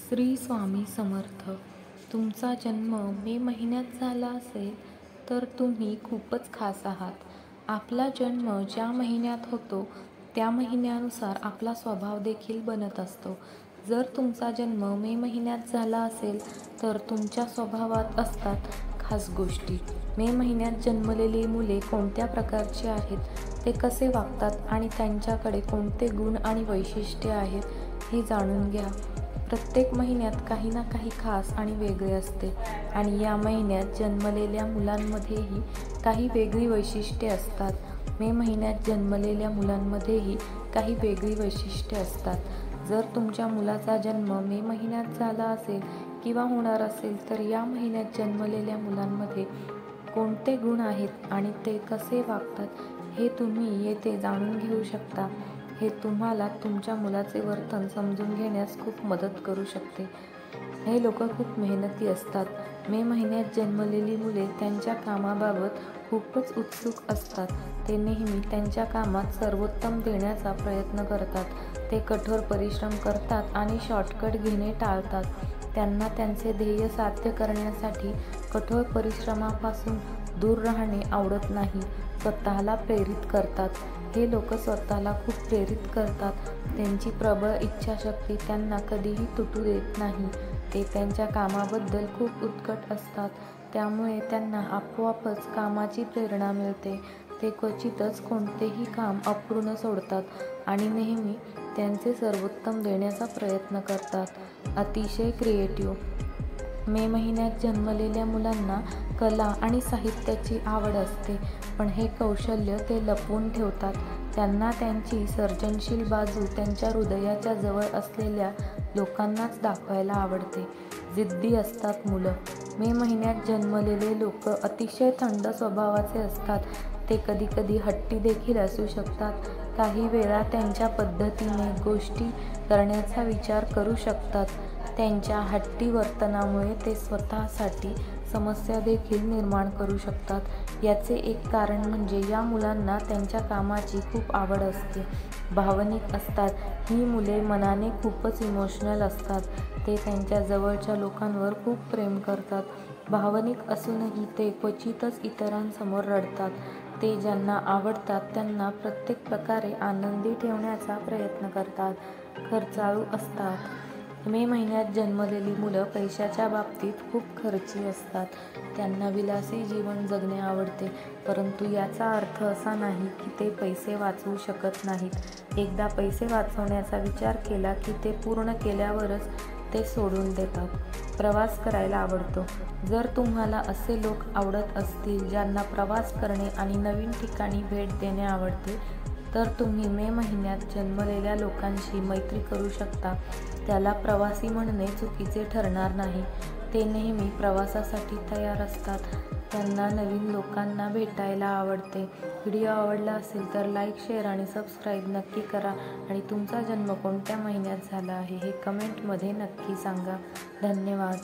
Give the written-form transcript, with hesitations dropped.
श्री स्वामी समर्थ. तुमचा जन्म मे महिन्यात झाला असेल तर तुम्ही खूपच खास आहात. आपला जन्म ज्या महिन्यात होतो त्या महिन्यानुसार आपला स्वभाव देखील बनत असतो. जर तुमचा जन्म मे महिन्यात झाला असेल तर तुमच्या स्वभावात असतात खास गोष्टी. मे महिन्यात जन्मलेली मुले कोणत्या प्रकारची आहेत, ते कसे वागतात आणि त्यांच्याकडे कोणते गुण आणि वैशिष्ट्ये आहेत हे जाणून घ्या. प्रत्येक महिन्यात काही ना काही खास आणि वेगळे असते आणि या महिन्यात जन्मलेल्या मुलांमध्येही काही वेगळी वैशिष्ट्ये असतात. मे महिन्यात जन्मलेल्या मुलांमध्येही काही वेगळी वैशिष्ट्ये असतात. जर तुमच्या मुलाचा जन्म मे महिन्यात झाला असेल किंवा होणार असेल तर या महिन्यात जन्मलेल्या मुलांमध्ये कोणते गुण आहेत आणि ते कसे वागतात हे तुम्ही येथे जाणून घेऊ शकता. हे तुम्हाला तुमच्या मुलाचे वर्तन समजून घेण्यास खूप मदत करू शकते. हे लोक खूप मेहनती असतात. मे महिन्यात जन्मलेली मुले त्यांच्या कामाबाबत खूपच उत्सुक असतात. ते नेहमी त्यांच्या कामात सर्वोत्तम देण्याचा प्रयत्न करतात. ते कठोर परिश्रम करतात आणि शॉर्टकट घेणे टाळतात. त्यांना त्यांचे ध्येय साध्य करण्यासाठी कठोर परिश्रमापासून दूर राहणे आवडत नाही. स्वतःला प्रेरित करतात. हे लोक स्वतःला खूप प्रेरित करतात. त्यांची प्रबळ इच्छाशक्ती त्यांना कधीही तुटू देत नाही. ते त्यांच्या कामाबद्दल खूप उत्कट असतात. त्यामुळे त्यांना आपोआपच कामाची प्रेरणा मिळते. ते क्वचितच कोणतेही काम अपूर्ण सोडतात आणि नेहमी त्यांचे सर्वोत्तम देण्याचा प्रयत्न करतात. अतिशय क्रिएटिव्ह. मे महिन्यात जन्मलेल्या मुलांना कला आणि साहित्याची आवड असते, पण हे कौशल्य ते लपवून ठेवतात. त्यांना त्यांची सर्जनशील बाजू त्यांच्या हृदयाच्या जवळ असलेल्या लोकांनाच दाखवायला आवडते. जिद्दी असतात मुलं. मे महिन्यात जन्मलेले लोक अतिशय थंड स्वभावाचे असतात. ते कधीकधी हट्टी देखील असू शकतात. काही वेळा त्यांच्या पद्धतीने गोष्टी करण्याचा विचार करू शकतात. त्यांच्या हट्टी वर्तनामुळे ते स्वतःसाठी समस्या देखील निर्माण करू शकतात. याचे एक कारण म्हणजे या मुलांना त्यांच्या कामाची खूप आवड असते. भावनिक असतात. ही मुले मनाने खूपच इमोशनल असतात. ते त्यांच्या जवळच्या लोकांवर खूप प्रेम करतात. भावनिक असूनही ते क्वचितच इतरांसमोर रडतात. ते ज्यांना आवडतात त्यांना प्रत्येक प्रकारे आनंदी ठेवण्याचा प्रयत्न करतात. खर्चाळू असतात. मे महिन्यात जन्मलेली मुलं पैशाच्या बाबतीत खूप खर्ची असतात. त्यांना विलासी जीवन जगणे आवडते, परंतु याचा अर्थ असा नाही की ते पैसे वाचवू शकत नाहीत. एकदा पैसे वाचवण्याचा विचार केला की ते पूर्ण केल्यावरच ते सोडून देतात. प्रवास करायला आवडतो. जर तुम्हाला असे लोक आवडत असतील ज्यांना प्रवास करणे आणि नवीन ठिकाणी भेट देणे आवडते, तर तुम्ही मे महिन्यात जन्मलेल्या लोकांशी मैत्री करू शकता. त्याला प्रवासी म्हणणे चुकीचे ठरणार नाही. ते नेहमी प्रवासासाठी तयार असतात. त्यांना नवीन लोकांना भेटायला आवडते. व्हिडिओ आवडला असेल तर लाईक, शेअर आणि सबस्क्राईब नक्की करा आणि तुमचा जन्म कोणत्या महिन्यात झाला आहे हे कमेंटमध्ये नक्की सांगा. धन्यवाद.